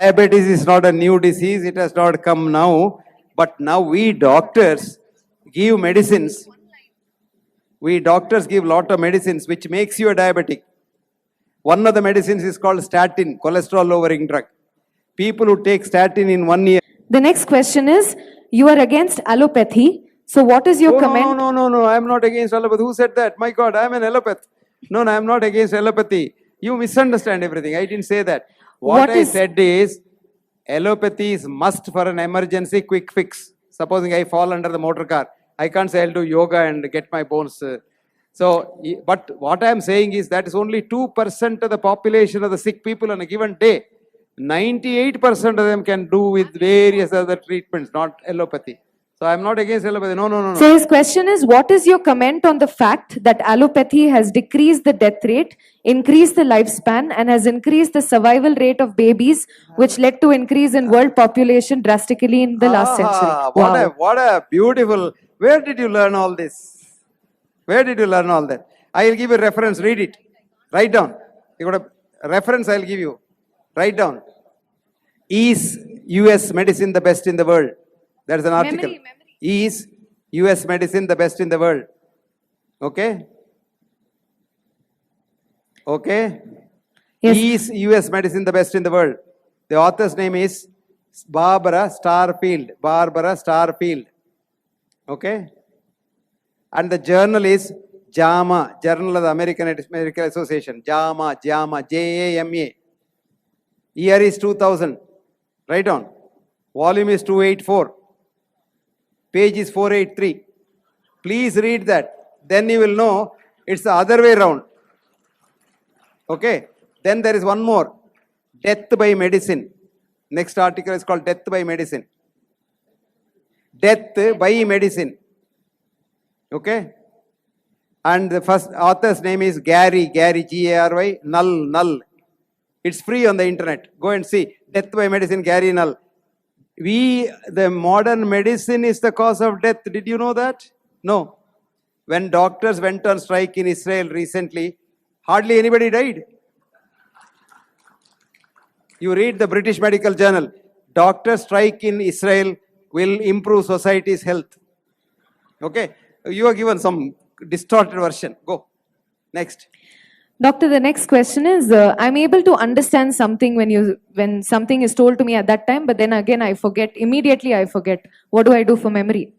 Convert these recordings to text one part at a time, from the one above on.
Diabetes is not a new disease, it has not come now, but now we doctors give medicines. We doctors give lot of medicines which makes you a diabetic. One of the medicines is called statin, cholesterol lowering drug. People who take statin in 1 year. The next question is, you are against allopathy. So what is your comment? No, I am not against allopathy. Who said that? My God, I am an allopath. No, I am not against allopathy. You misunderstand everything. I didn't say that. What I said is, allopathy is must for an emergency quick fix. Supposing I fall under the motor car, I can't say I'll do yoga and get my bones. But what I am saying is that is only 2% of the population of the sick people on a given day. 98% of them can do with various other treatments, not allopathy. So I am not against allopathy. No. So his question is, what is your comment on the fact that allopathy has decreased the death rate, increased the lifespan, and has increased the survival rate of babies, which led to increase in world population drastically in the last century? Wow. What a beautiful... Where did you learn all this? Where did you learn all that? I will give you a reference. Read it. Write down. You got a reference I will give you. Write down. Is US medicine the best in the world? That's an article. Memory. Is US medicine the best in the world? Okay? Okay? Yes. Is US medicine the best in the world? The author's name is Barbara Starfield. Barbara Starfield. Okay? And the journal is JAMA, Journal of the American Medical Association. JAMA, J-A-M-A. Year is 2000. Write down. Volume is 284. Page is 483. Please read that. Then you will know it's the other way around. Okay. Then there is one more. Death by medicine. Next article is called Death by Medicine. Death by medicine. Okay. And the first author's name is Gary, G-A-R-Y, Null. It's free on the internet. Go and see. Death by medicine, Gary Null. The modern medicine is the cause of death. Did you know that? No. When doctors went on strike in Israel recently, hardly anybody died. You read the British Medical Journal. Doctor strike in Israel will improve society's health. Okay. You are given some distorted version. Go. Next. Doctor, the next question is, I'm able to understand something when something is told to me at that time, but then again I forget. Immediately I forget. What do I do for memory?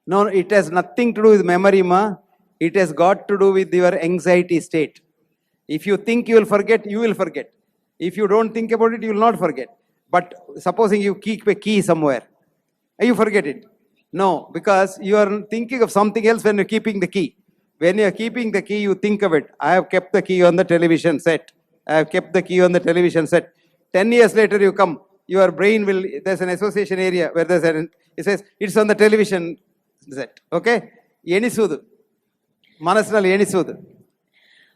No, it has nothing to do with memory, ma. It has got to do with your anxiety state. If you think you will forget, you will forget. If you don't think about it, you will not forget. But supposing you keep a key somewhere, you forget it. No, because you are thinking of something else when you're keeping the key. When you are keeping the key, you think of it. I have kept the key on the television set. I have kept the key on the television set. 10 years later you come, your brain will, there's an association area where it says, it's on the television set. Okay? Yenisudu. Manasnal yenisudu.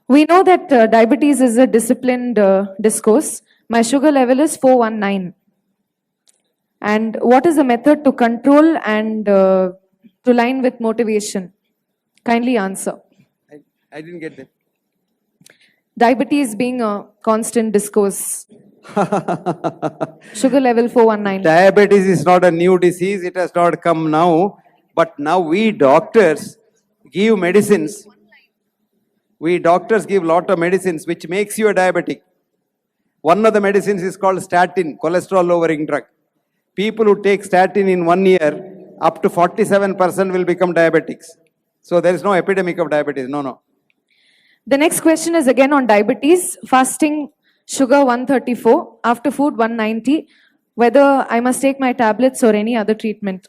We know that diabetes is a disciplined discourse. My sugar level is 419. And what is the method to control and to line with motivation? Kindly answer. I didn't get that. Diabetes being a constant discourse. Sugar level 419. Diabetes is not a new disease. It has not come now. But now we doctors give medicines. We doctors give lot of medicines which makes you a diabetic. One of the medicines is called statin, cholesterol lowering drug. People who take statin in 1 year, up to 47% will become diabetics. So there is no epidemic of diabetes. No. The next question is again on diabetes. Fasting, sugar 134, after food 190. Whether I must take my tablets or any other treatment.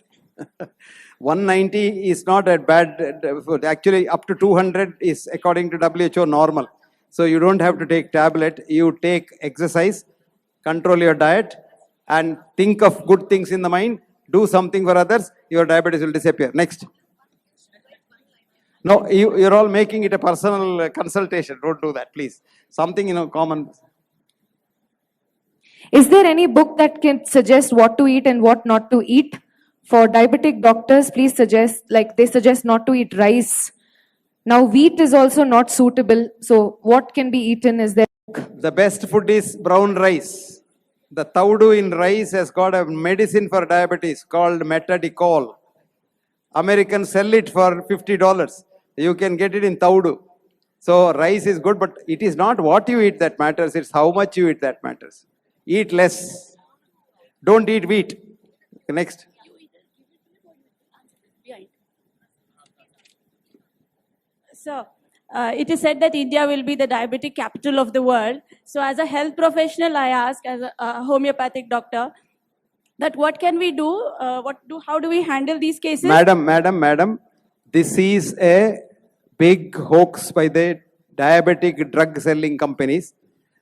190 is not a bad food. Actually, up to 200 is, according to WHO, normal. So you don't have to take tablet. You take exercise, control your diet, and think of good things in the mind. Do something for others. Your diabetes will disappear. Next. No, you're all making it a personal consultation. Don't do that, please. Something, common. Is there any book that can suggest what to eat and what not to eat? For diabetic doctors, please suggest, they suggest not to eat rice. Now, wheat is also not suitable. So, what can be eaten? Is there? The best food is brown rice. The taudu in rice has got a medicine for diabetes called metadicol. Americans sell it for $50. You can get it in taudu. So rice is good, but it is not what you eat that matters, it's how much you eat that matters. Eat less. Don't eat wheat. Next. So, it is said that India will be the diabetic capital of the world. So, as a health professional, I ask, as a homeopathic doctor, that what can we do? How do we handle these cases? Madam, this is a big hoax by the diabetic drug selling companies.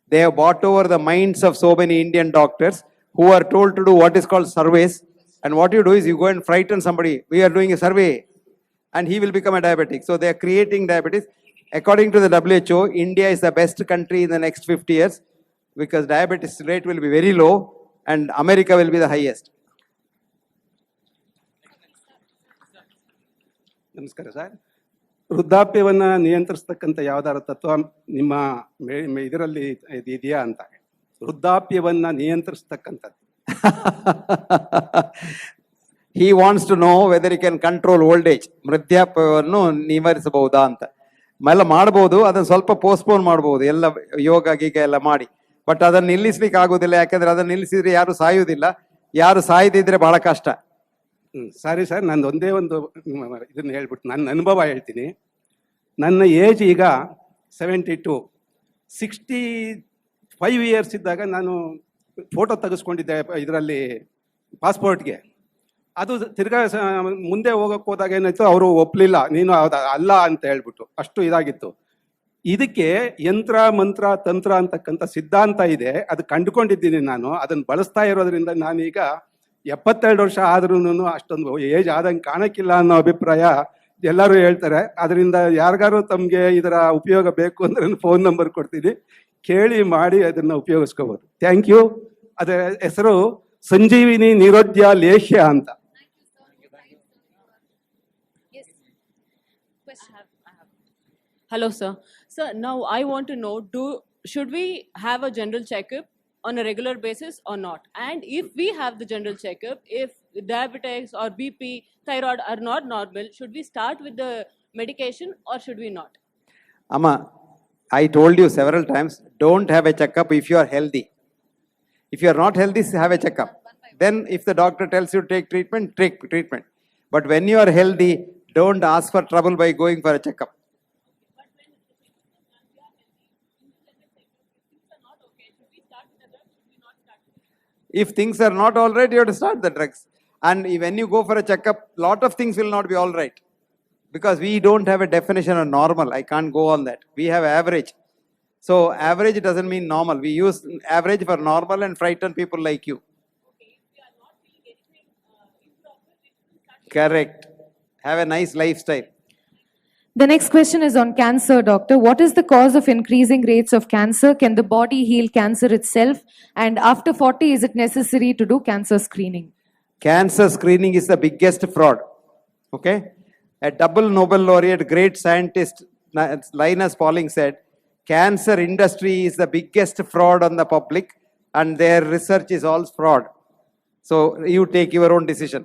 They have bought over the minds of so many Indian doctors who are told to do what is called surveys. And what you do is you go and frighten somebody. We are doing a survey and he will become a diabetic. So they are creating diabetes. According to the WHO, India is the best country in the next 50 years because diabetes rate will be very low and America will be the highest. ನಮಸ್ಕಾರ sir. ವೃದ್ಧಾಪ್ಯವನ್ನು ನಿಯಂತ್ರಿಸ್ತಕ್ಕಂಥ ಯಾವ್ದಾರ ತತ್ವ ನಿಮ್ಮ ಇದರಲ್ಲಿ ಇದೆಯಾ ಅಂತ. ವೃದ್ಧಾಪ್ಯವನ್ನು ನಿಯಂತ್ರಿಸ್ತಕ್ಕಂಥದ್ದು. He wants to know whether he can control old age. ವೃದ್ಧಾಪ್ಯವನ್ನು ನಿವಾರಿಸಬಹುದಾ ಅಂತ. ಎಲ್ಲ ಮಾಡಬಹುದು, ಅದನ್ನು ಸ್ವಲ್ಪ ಪೋಸ್ಟ್ಪೋನ್ ಮಾಡಬಹುದು, ಎಲ್ಲ ಯೋಗ ಗೀಗ ಎಲ್ಲ ಮಾಡಿ. ಬಟ್ ಅದನ್ನು ನಿಲ್ಲಿಸ್ಲಿಕ್ಕೆ ಆಗುದಿಲ್ಲ, ಯಾಕಂದ್ರೆ ಅದನ್ನು ನಿಲ್ಲಿಸಿದ್ರೆ ಯಾರು ಸಾಯುವುದಿಲ್ಲ, ಯಾರು ಸಾಯದಿದ್ರೆ ಬಹಳ ಕಷ್ಟ. ಸಾರಿ ಸರ್, ನಂದು ಒಂದೇ ಒಂದು ಇದನ್ನು ಹೇಳ್ಬಿಟ್ಟು ನನ್ನ ಅನುಭವ ಹೇಳ್ತೀನಿ. ನನ್ನ ಏಜ್ ಈಗ 72. 65 ಇಯರ್ಸ್ ಇದ್ದಾಗ ನಾನು ಫೋಟೋ ತೆಗೆಸ್ಕೊಂಡಿದ್ದೆ ಇದರಲ್ಲಿ ಪಾಸ್ಪೋರ್ಟ್ಗೆ. ಅದು ತಿರ್ಗಾ ಮುಂದೆ ಹೋಗಕ್ಕೆ ಹೋದಾಗ ಏನಾಯ್ತು, ಅವರು ಒಪ್ಪಲಿಲ್ಲ, ನೀನು ಅಲ್ಲ ಅಂತ ಹೇಳ್ಬಿಟ್ಟು. ಅಷ್ಟು ಇದಾಗಿತ್ತು. ಇದಕ್ಕೆ ಯಂತ್ರ ಮಂತ್ರ ತಂತ್ರ ಅಂತಕ್ಕಂಥ ಸಿದ್ಧಾಂತ ಇದೆ, ಅದು ಕಂಡುಕೊಂಡಿದ್ದೀನಿ ನಾನು. ಅದನ್ನು ಬಳಸ್ತಾ ಇರೋದ್ರಿಂದ ನಾನೀಗ 72 ವರ್ಷ ಆದ್ರೂ ಅಷ್ಟೊಂದು ಏಜ್ ಆದಂಗೆ ಕಾಣಕ್ಕಿಲ್ಲ ಅನ್ನೋ ಅಭಿಪ್ರಾಯ ಎಲ್ಲರೂ ಹೇಳ್ತಾರೆ. ಅದರಿಂದ ಯಾರಿಗಾರು ತಮಗೆ ಇದರ ಉಪಯೋಗ ಬೇಕು ಅಂದ್ರೆ ಫೋನ್ ನಂಬರ್ ಕೊಡ್ತೀನಿ, ಕೇಳಿ ಮಾಡಿ ಅದನ್ನ ಉಪಯೋಗಿಸ್ಕೋಬಹುದು. Thank you. ಅದರ ಹೆಸರು ಸಂಜೀವಿನಿ ನಿರೋಧ್ಯ ಲೇಹ್ಯ ಅಂತ. Hello, sir. Sir, now I want to know, should we have a general checkup on a regular basis or not? And if we have the general checkup, if diabetes or BP, thyroid are not normal, should we start with the medication or should we not? Amma, I told you several times, don't have a checkup if you are healthy. If you are not healthy, have a checkup. Then if the doctor tells you take treatment, take treatment. But when you are healthy, don't ask for trouble by going for a checkup. If things are not all right, you have to start the drugs. And when you go for a checkup, lot of things will not be all right. Because we don't have a definition of normal. I can't go on that. We have average. So average doesn't mean normal. We use average for normal and frighten people like you. Correct. Have a nice lifestyle. The next question is on cancer, doctor. What is the cause of increasing rates of cancer? Can the body heal cancer itself? And after 40, is it necessary to do cancer screening? Cancer screening is the biggest fraud. Okay? A double Nobel laureate, great scientist, Linus Pauling said, cancer industry is the biggest fraud on the public and their research is all fraud. So you take your own decision.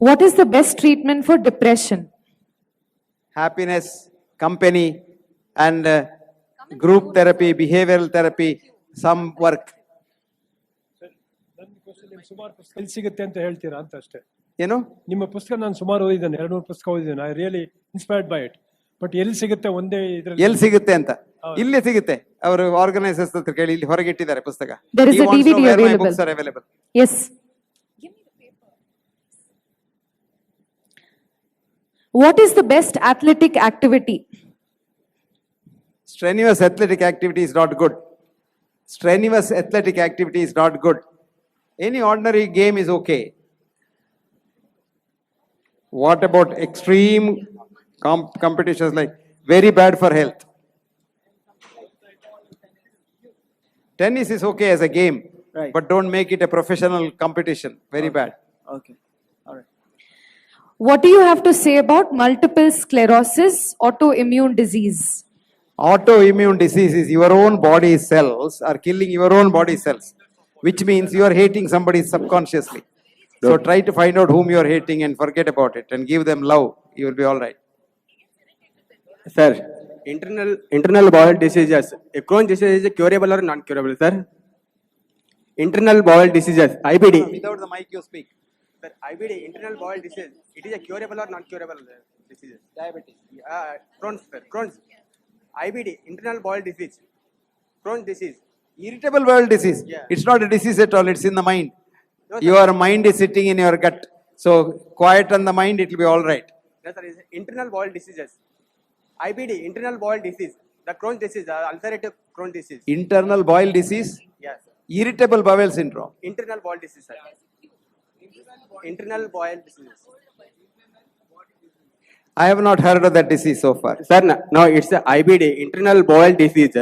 What is the best treatment for depression? Happiness, company, and group therapy, behavioral therapy, some work. ನನ್ನ question ನಿಮ್ಗೆ ಸುಮಾರು ಪುಸ್ತಕ ಎಲ್ಲಿ ಸಿಗುತ್ತೆ ಅಂತ ಹೇಳ್ತೀರಾ ಅಂತ ಅಷ್ಟೇ. ಏನು ನಿಮ್ಮ ಪುಸ್ತಕ ನಾನು ಸುಮಾರು ಓದಿದ್ದೇನೆ, 200 ಪುಸ್ತಕ ಓದಿದ್ದೇನೆ. I really inspired by it. But ಎಲ್ಲಿ ಸಿಗುತ್ತೆ ಒಂದೇ ಇದ್ರಲ್ಲಿ? ಎಲ್ಲಿ ಸಿಗುತ್ತೆ ಅಂತ? ಇಲ್ಲೇ ಸಿಗುತ್ತೆ. ಅವರು ಆರ್ಗನೈಸರ್ಸ್ ಹತ್ರ ಕೇಳಿ, ಇಲ್ಲಿ ಹೊರಗೆ ಇಟ್ಟಿದ್ದಾರೆ ಪುಸ್ತಕ. There is a DVD available. Books are available. Yes. What is the best athletic activity? Strenuous athletic activity is not good. Strenuous athletic activity is not good. Any ordinary game is okay. What about extreme competitions, like very bad for health? Tennis is okay as a game, Right. but don't make it a professional competition. Very bad. Okay. All right. What do you have to say about multiple sclerosis, autoimmune disease? Autoimmune disease is your own body cells are killing your own body cells, which means you are hating somebody subconsciously. So try to find out whom you are hating and forget about it and give them love. You will be all right. Sir, internal bowel diseases. Crohn's disease is curable or non-curable, sir? Internal bowel diseases, IBD. Without the mic, you speak. Sir, IBD, internal bowel disease. It is a curable or non-curable disease? Diabetes. Crohn's, sir. Crohn's. IBD, internal bowel disease. Crohn's disease. Irritable bowel disease. Yeah. It's not a disease at all. It's in the mind. No, sir. Your mind is sitting in your gut. So quieten the mind. It will be all right. Yes, sir. It's internal bowel diseases. IBD, internal bowel disease. The Crohn's disease, ulcerative Crohn's disease. Internal bowel disease. Yes. Irritable bowel syndrome. Internal bowel disease, sir. Internal bowel disease. I have not heard of that disease so far. Sir, no, it's the IBD, internal bowel disease.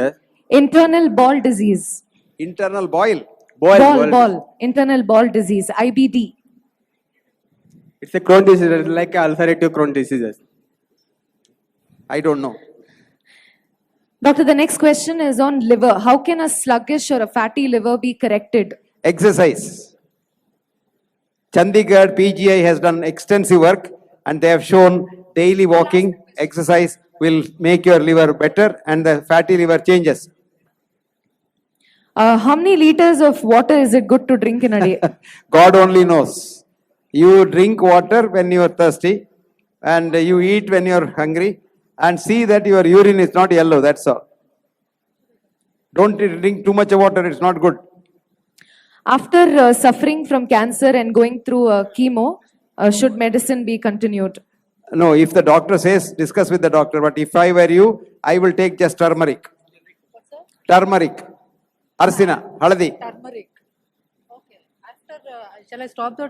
Internal ball disease. Internal boil. Ball. Internal ball disease. IBD. It's a Crohn's disease, like ulcerative Crohn's disease. I don't know. Doctor, the next question is on liver. How can a sluggish or a fatty liver be corrected? Exercise. Chandigarh PGI has done extensive work and they have shown daily walking, exercise will make your liver better and the fatty liver changes. How many liters of water is it good to drink in a day? God only knows. You drink water when you are thirsty and you eat when you are hungry and see that your urine is not yellow, that's all. Don't drink too much water, it's not good. After suffering from cancer and going through chemo, should medicine be continued? No, if the doctor says, discuss with the doctor. But if I were you, I will take just turmeric. Turmeric. Arsina. Haladi. Turmeric. Okay. After, shall I stop the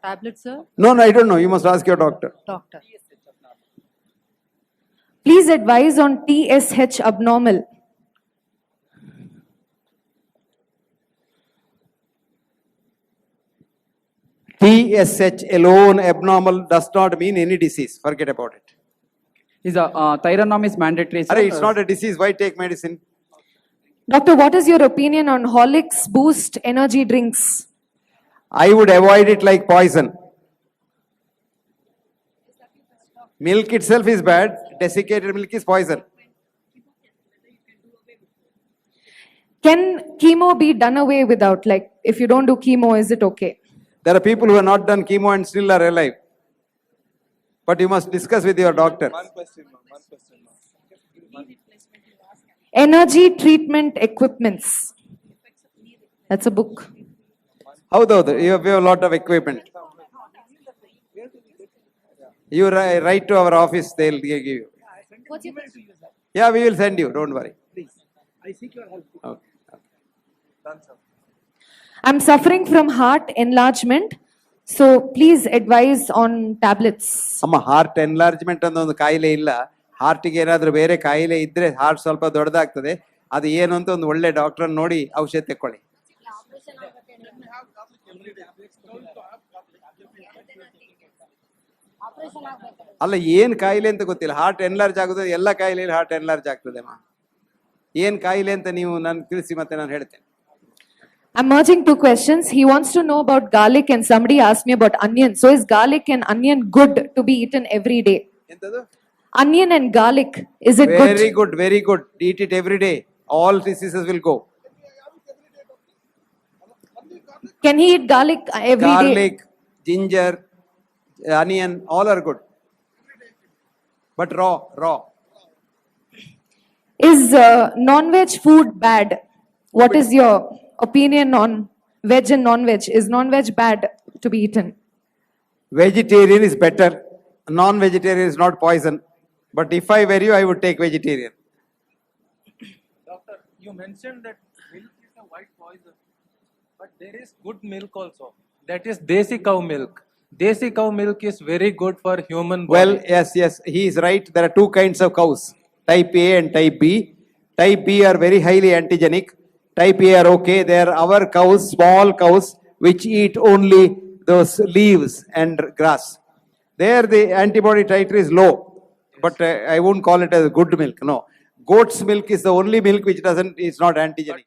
tablets, sir? No, I don't know. You must ask your doctor. Doctor. Please advise on TSH abnormal. TSH alone abnormal does not mean any disease. Forget about it. Is a Tyrannom is mandatory. Sir. It's not a disease. Why take medicine? Doctor, what is your opinion on Horlicks Boost energy drinks? I would avoid it like poison. Milk itself is bad. Desiccated milk is poison. Can chemo be done away without? Like, if you don't do chemo, is it okay? There are people who have not done chemo and still are alive. But you must discuss with your doctor. Energy treatment equipments. That's a book. How though? You have a lot of equipment. You write to our office, they'll give you. Yeah, we will send you. Don't worry. Okay. I'm suffering from heart enlargement. So please advise on tablets. ಅಮ್ಮ heart enlargement ಅನ್ನೋ ಒಂದು ಕಾಯಿಲೆ ಇಲ್ಲ. ಹಾರ್ಟಿಗೆ ಏನಾದರೂ ಬೇರೆ ಕಾಯಿಲೆ ಇದ್ರೆ heart ಸ್ವಲ್ಪ ದೊಡ್ಡದಾಗ್ತದೆ. ಅದು ಏನು ಅಂತ ಒಂದು ಒಳ್ಳೆ ಡಾಕ್ಟರ್ ನೋಡಿ ಔಷಧಿ ತಕೊಳ್ಳಿ. ಅಲ್ಲ ಏನ್ ಕಾಯಿಲೆ ಅಂತ ಗೊತ್ತಿಲ್ಲ. ಹಾರ್ಟ್ ಎನ್ಲಾರ್ಜ್ ಆಗುತ್ತದೆ, ಎಲ್ಲ ಕಾಯಿಲೆಯಲ್ಲಿ ಹಾರ್ಟ್ ಎನ್ಲಾರ್ಜ್ ಆಗ್ತದೆ ಅಮ್ಮ. ಏನ್ ಕಾಯಿಲೆ ಅಂತ ನೀವು ನಾನು ತಿಳಿಸಿ ಮತ್ತೆ ನಾನು ಹೇಳ್ತೇನೆ. I'm merging two questions. He wants to know about garlic and somebody asked me about onion. So is garlic and onion good to be eaten every day? ಎಂತದು? Onion and garlic, is it good? Very good, very good. Eat it every day. All diseases will go. Can he eat garlic every day? Garlic, ginger, onion, all are good. But raw. Is non-veg food bad? What is your opinion on veg and non-veg? Is non-veg bad to be eaten? Vegetarian is better. Non-vegetarian is not poison. But if I were you, I would take vegetarian. Doctor, you mentioned that milk is a white poison, but there is good milk also. That is desi cow milk. Desi cow milk is very good for human body. Well, yes, he is right. There are two kinds of cows, type A and type B. Type B are very highly antigenic. Type A are okay. They are our cows, small cows, which eat only those leaves and grass. There the antibody titer is low, but I won't call it as good milk. No, Goat's milk is the only milk which is not antigenic.